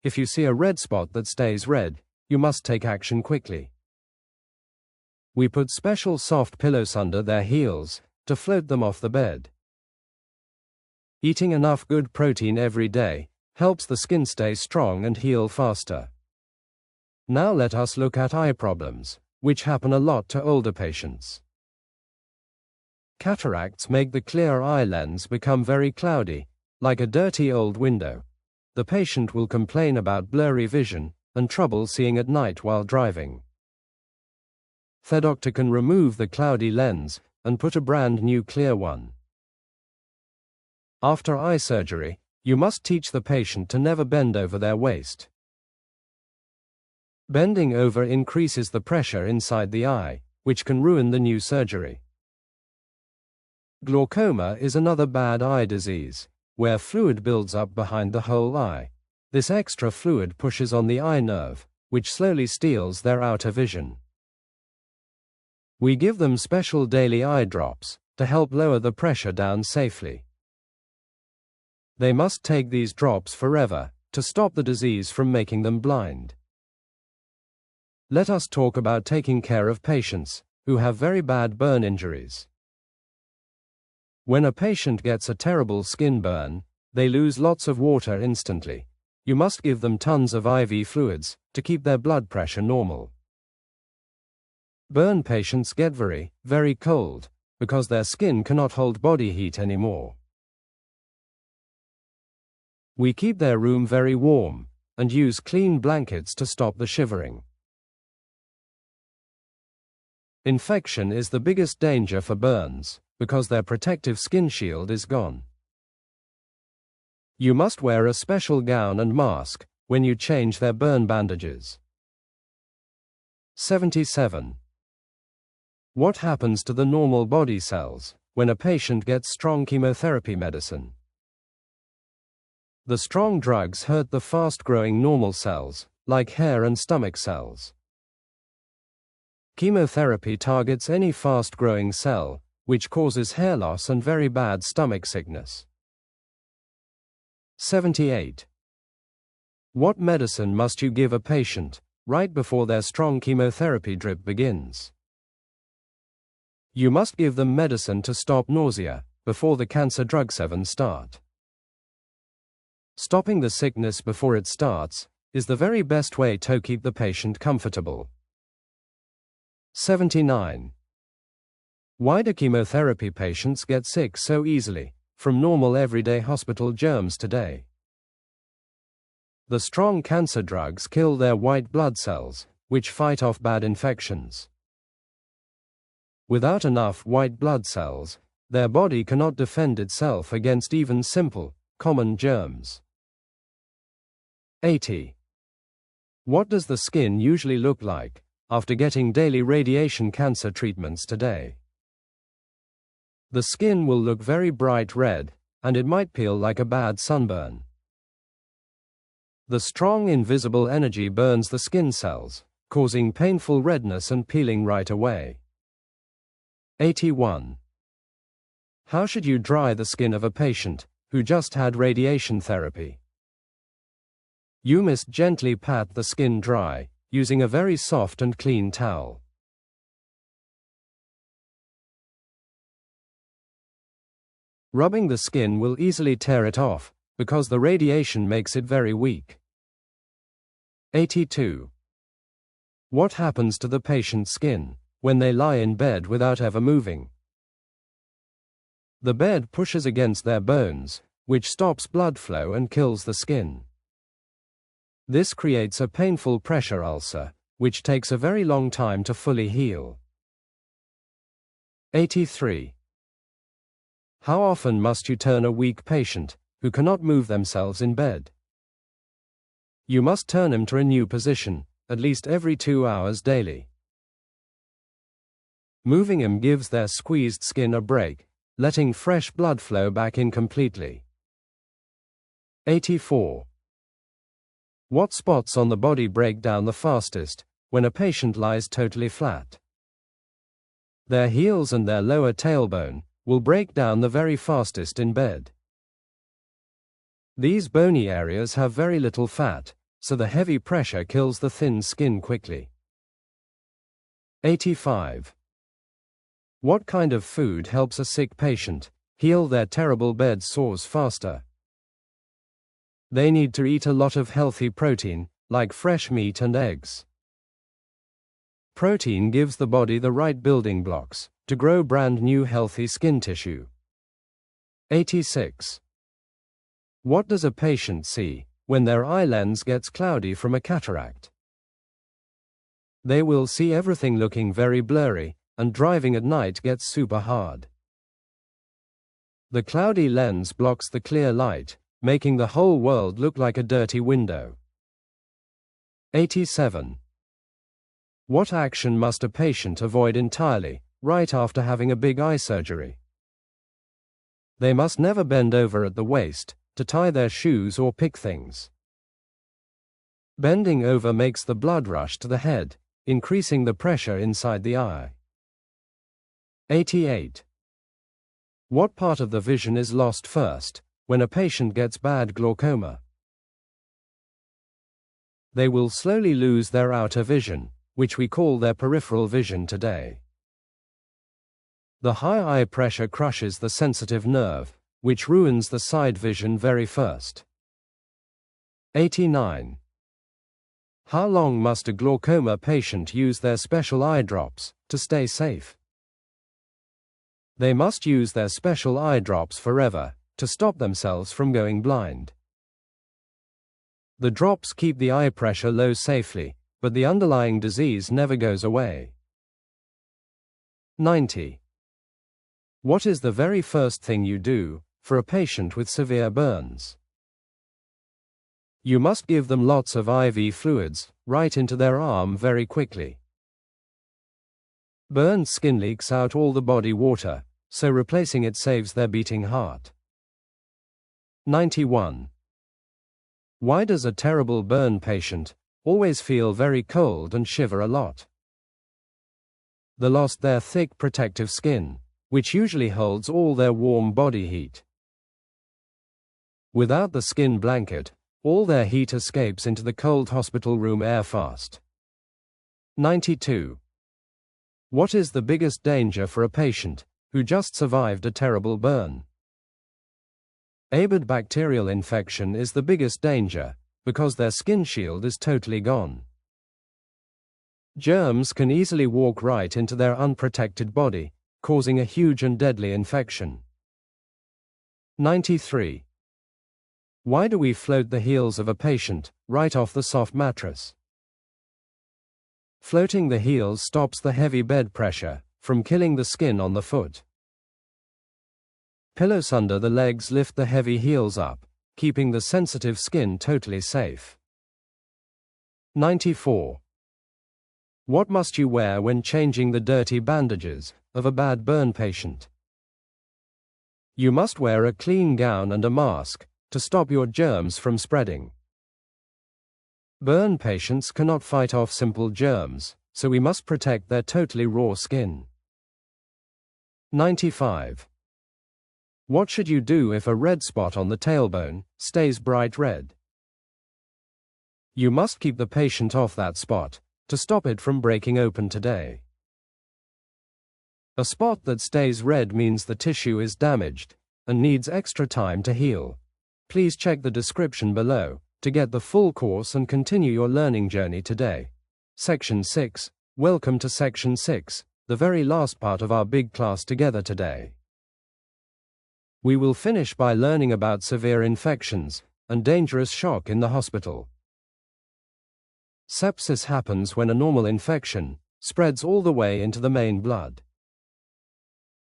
If you see a red spot that stays red, you must take action quickly. We put special soft pillows under their heels to float them off the bed. Eating enough good protein every day helps the skin stay strong and heal faster. Now let us look at eye problems, which happen a lot to older patients. Cataracts make the clear eye lens become very cloudy, like a dirty old window. The patient will complain about blurry vision and trouble seeing at night while driving. the doctor can remove the cloudy lens and put a brand new clear one. After eye surgery, you must teach the patient to never bend over their waist. Bending over increases the pressure inside the eye, which can ruin the new surgery. Glaucoma is another bad eye disease, where fluid builds up behind the whole eye. This extra fluid pushes on the eye nerve, which slowly steals their outer vision. We give them special daily eye drops to help lower the pressure down safely. They must take these drops forever to stop the disease from making them blind. Let us talk about taking care of patients who have very bad burn injuries. When a patient gets a terrible skin burn, they lose lots of water instantly. You must give them tons of IV fluids to keep their blood pressure normal. Burn patients get very, very cold because their skin cannot hold body heat anymore. We keep their room very warm and use clean blankets to stop the shivering. Infection is the biggest danger for burns because their protective skin shield is gone. You must wear a special gown and mask when you change their burn bandages. 77. What happens to the normal body cells when a patient gets strong chemotherapy medicine? The strong drugs hurt the fast-growing normal cells, like hair and stomach cells. Chemotherapy targets any fast-growing cell, which causes hair loss and very bad stomach sickness. 78. What medicine must you give a patient right before their strong chemotherapy drip begins? You must give them medicine to stop nausea before the cancer drugs even start. Stopping the sickness before it starts is the very best way to keep the patient comfortable. 79. Why do chemotherapy patients get sick so easily from normal everyday hospital germs today? The strong cancer drugs kill their white blood cells, which fight off bad infections. Without enough white blood cells, their body cannot defend itself against even simple, common germs. 80. What does the skin usually look like after getting daily radiation cancer treatments today? The skin will look very bright red, and it might peel like a bad sunburn. The strong invisible energy burns the skin cells, causing painful redness and peeling right away. 81. How should you dry the skin of a patient who just had radiation therapy? You must gently pat the skin dry, using a very soft and clean towel. Rubbing the skin will easily tear it off, because the radiation makes it very weak. 82. What happens to the patient's skin when they lie in bed without ever moving? The bed pushes against their bones, which stops blood flow and kills the skin. This creates a painful pressure ulcer, which takes a very long time to fully heal. 83. How often must you turn a weak patient who cannot move themselves in bed? You must turn him to a new position, at least every 2 hours daily. Moving him gives their squeezed skin a break, letting fresh blood flow back in completely. 84. What spots on the body break down the fastest when a patient lies totally flat? Their heels and their lower tailbone will break down the very fastest in bed. These bony areas have very little fat, so the heavy pressure kills the thin skin quickly. 85. What kind of food helps a sick patient heal their terrible bed sores faster? They need to eat a lot of healthy protein, like fresh meat and eggs. Protein gives the body the right building blocks to grow brand new healthy skin tissue. 86. What does a patient see when their eye lens gets cloudy from a cataract? They will see everything looking very blurry, and driving at night gets super hard. The cloudy lens blocks the clear light, making the whole world look like a dirty window. 87. What action must a patient avoid entirely, right after having a big eye surgery? They must never bend over at the waist, to tie their shoes or pick things. Bending over makes the blood rush to the head, increasing the pressure inside the eye. 88. What part of the vision is lost first, when a patient gets bad glaucoma? They will slowly lose their outer vision, which we call their peripheral vision today. The high eye pressure crushes the sensitive nerve, which ruins the side vision very first. 89. How long must a glaucoma patient use their special eye drops to stay safe? They must use their special eye drops forever to stop themselves from going blind. The drops keep the eye pressure low safely, but the underlying disease never goes away. 90. What is the very first thing you do for a patient with severe burns? You must give them lots of IV fluids right into their arm very quickly. Burned skin leaks out all the body water, so replacing it saves their beating heart. 91. Why does a terrible burn patient always feel very cold and shiver a lot? They lost their thick protective skin, which usually holds all their warm body heat. Without the skin blanket, all their heat escapes into the cold hospital room air fast. 92. What is the biggest danger for a patient who just survived a terrible burn? ABID bacterial infection is the biggest danger, because their skin shield is totally gone. Germs can easily walk right into their unprotected body, causing a huge and deadly infection. 93. Why do we float the heels of a patient right off the soft mattress? Floating the heels stops the heavy bed pressure from killing the skin on the foot. Pillows under the legs lift the heavy heels up, keeping the sensitive skin totally safe. 94. What must you wear when changing the dirty bandages of a bad burn patient? You must wear a clean gown and a mask to stop your germs from spreading. Burn patients cannot fight off simple germs, so we must protect their totally raw skin. 95. What should you do if a red spot on the tailbone stays bright red? You must keep the patient off that spot to stop it from breaking open today. A spot that stays red means the tissue is damaged and needs extra time to heal. Please check the description below to get the full course and continue your learning journey today. Section 6. Welcome to Section 6, the very last part of our big class together today. We will finish by learning about severe infections and dangerous shock in the hospital. Sepsis happens when a normal infection spreads all the way into the main blood.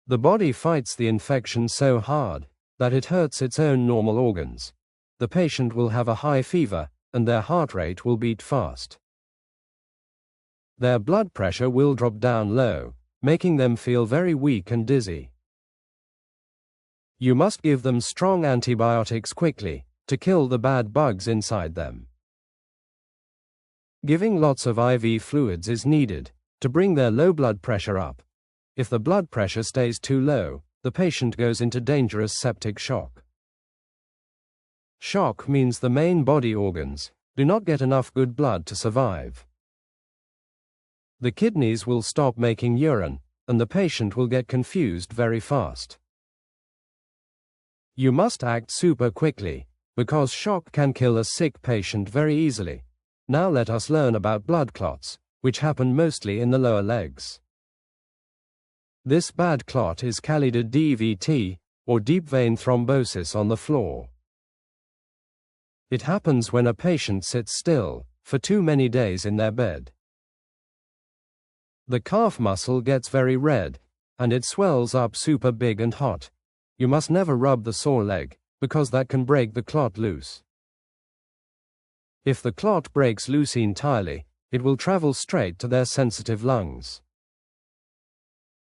The body fights the infection so hard that it hurts its own normal organs. The patient will have a high fever, and their heart rate will beat fast. Their blood pressure will drop down low, making them feel very weak and dizzy. You must give them strong antibiotics quickly to kill the bad bugs inside them. Giving lots of IV fluids is needed to bring their low blood pressure up. If the blood pressure stays too low, the patient goes into dangerous septic shock. Shock means the main body organs do not get enough good blood to survive. The kidneys will stop making urine, and the patient will get confused very fast. You must act super quickly, because shock can kill a sick patient very easily. Now let us learn about blood clots, which happen mostly in the lower legs. This bad clot is called a DVT, or deep vein thrombosis on the floor. It happens when a patient sits still for too many days in their bed. The calf muscle gets very red, and it swells up super big and hot. You must never rub the sore leg, because that can break the clot loose. If the clot breaks loose entirely, it will travel straight to their sensitive lungs.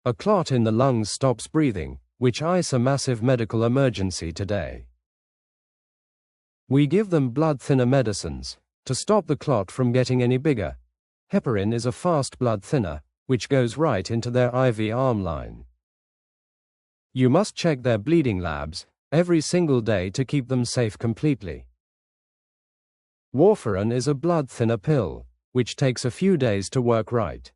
A clot in the lungs stops breathing, which is a massive medical emergency today. We give them blood thinner medicines to stop the clot from getting any bigger. Heparin is a fast blood thinner, which goes right into their IV arm line. You must check their bleeding labs every single day to keep them safe completely. Warfarin is a blood thinner pill, which takes a few days to work right.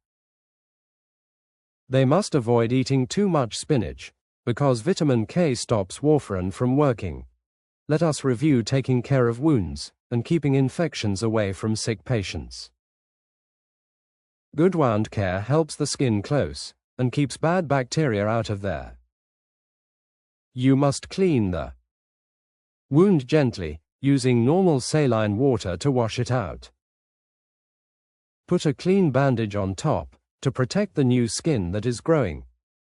They must avoid eating too much spinach, because vitamin K stops warfarin from working. Let us review taking care of wounds and keeping infections away from sick patients. Good wound care helps the skin close and keeps bad bacteria out of there. You must clean the wound gently, using normal saline water to wash it out. Put a clean bandage on top to protect the new skin that is growing.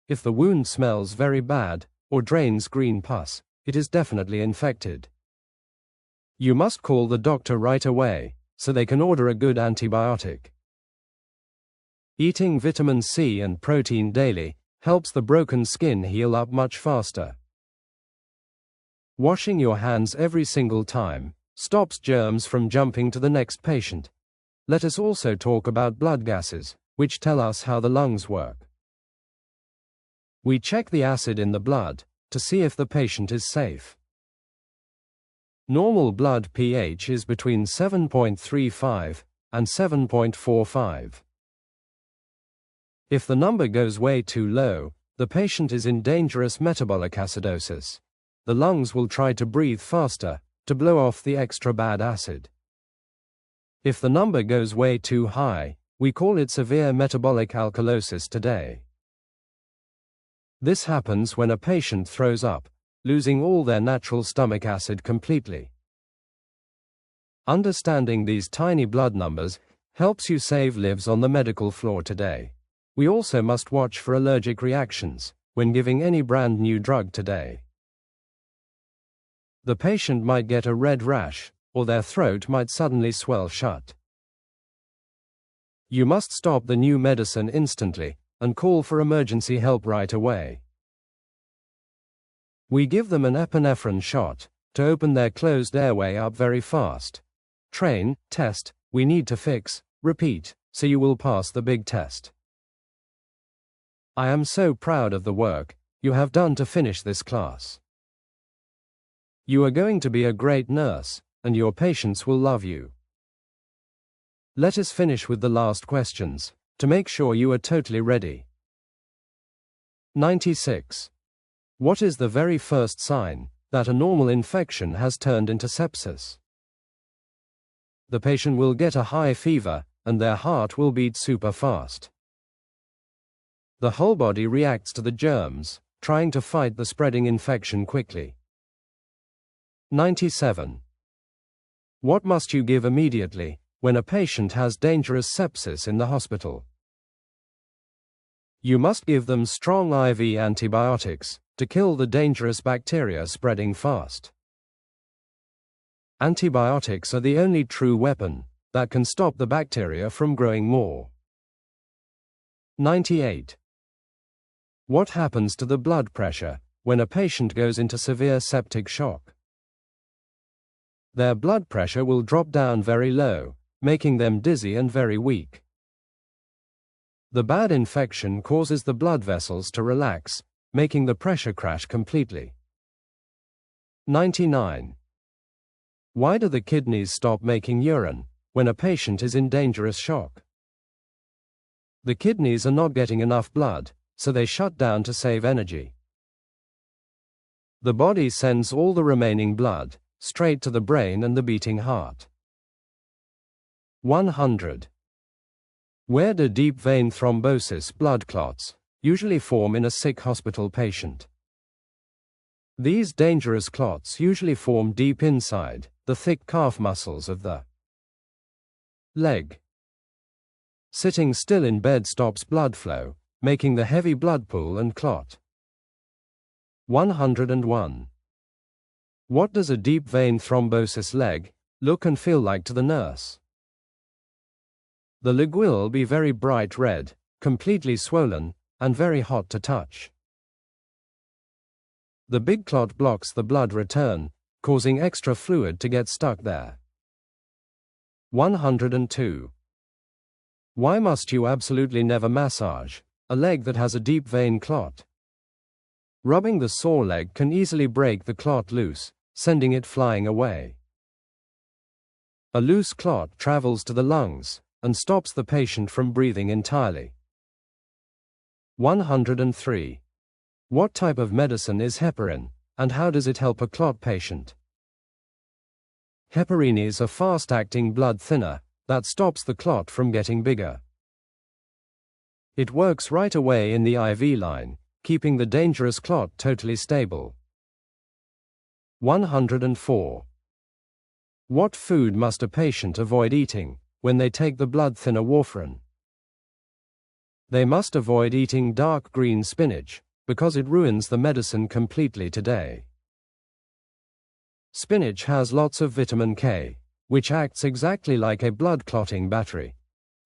If the wound smells very bad or drains green pus, it is definitely infected. You must call the doctor right away so they can order a good antibiotic. Eating vitamin C and protein daily helps the broken skin heal up much faster. Washing your hands every single time stops germs from jumping to the next patient. Let us also talk about blood gases, which tell us how the lungs work. We check the acid in the blood to see if the patient is safe. Normal blood pH is between 7.35 and 7.45. If the number goes way too low, the patient is in dangerous metabolic acidosis. The lungs will try to breathe faster to blow off the extra bad acid. If the number goes way too high, we call it severe metabolic alkalosis today. This happens when a patient throws up, losing all their natural stomach acid completely. Understanding these tiny blood numbers helps you save lives on the medical floor today. We also must watch for allergic reactions when giving any brand new drug today. The patient might get a red rash, or their throat might suddenly swell shut. You must stop the new medicine instantly and call for emergency help right away. We give them an epinephrine shot to open their closed airway up very fast. Train, test, we need to fix, repeat, so you will pass the big test. I am so proud of the work you have done to finish this class. You are going to be a great nurse, and your patients will love you. Let us finish with the last questions, to make sure you are totally ready. 96. What is the very first sign that a normal infection has turned into sepsis? The patient will get a high fever, and their heart will beat super fast. The whole body reacts to the germs, trying to fight the spreading infection quickly. 97. What must you give immediately when a patient has dangerous sepsis in the hospital? You must give them strong IV antibiotics to kill the dangerous bacteria spreading fast. Antibiotics are the only true weapon that can stop the bacteria from growing more. 98. What happens to the blood pressure when a patient goes into severe septic shock? Their blood pressure will drop down very low, making them dizzy and very weak. The bad infection causes the blood vessels to relax, making the pressure crash completely. 99. Why do the kidneys stop making urine when a patient is in dangerous shock? The kidneys are not getting enough blood, so they shut down to save energy. The body sends all the remaining blood straight to the brain and the beating heart. 100. Where do deep vein thrombosis blood clots usually form in a sick hospital patient? These dangerous clots usually form deep inside the thick calf muscles of the leg. Sitting still in bed stops blood flow, making the heavy blood pool and clot. 101. What does a deep vein thrombosis leg look and feel like to the nurse? The leg will be very bright red, completely swollen, and very hot to touch. The big clot blocks the blood return, causing extra fluid to get stuck there. 102. Why must you absolutely never massage a leg that has a deep vein clot? Rubbing the sore leg can easily break the clot loose, sending it flying away. A loose clot travels to the lungs and stops the patient from breathing entirely. 103. What type of medicine is heparin, and how does it help a clot patient? Heparin is a fast-acting blood thinner that stops the clot from getting bigger. It works right away in the IV line, keeping the dangerous clot totally stable. 104. What food must a patient avoid eating when they take the blood thinner warfarin? They must avoid eating dark green spinach, because it ruins the medicine completely today. Spinach has lots of vitamin K, which acts exactly like a blood clotting battery.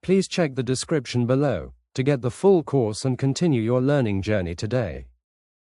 Please check the description below to get the full course and continue your learning journey today.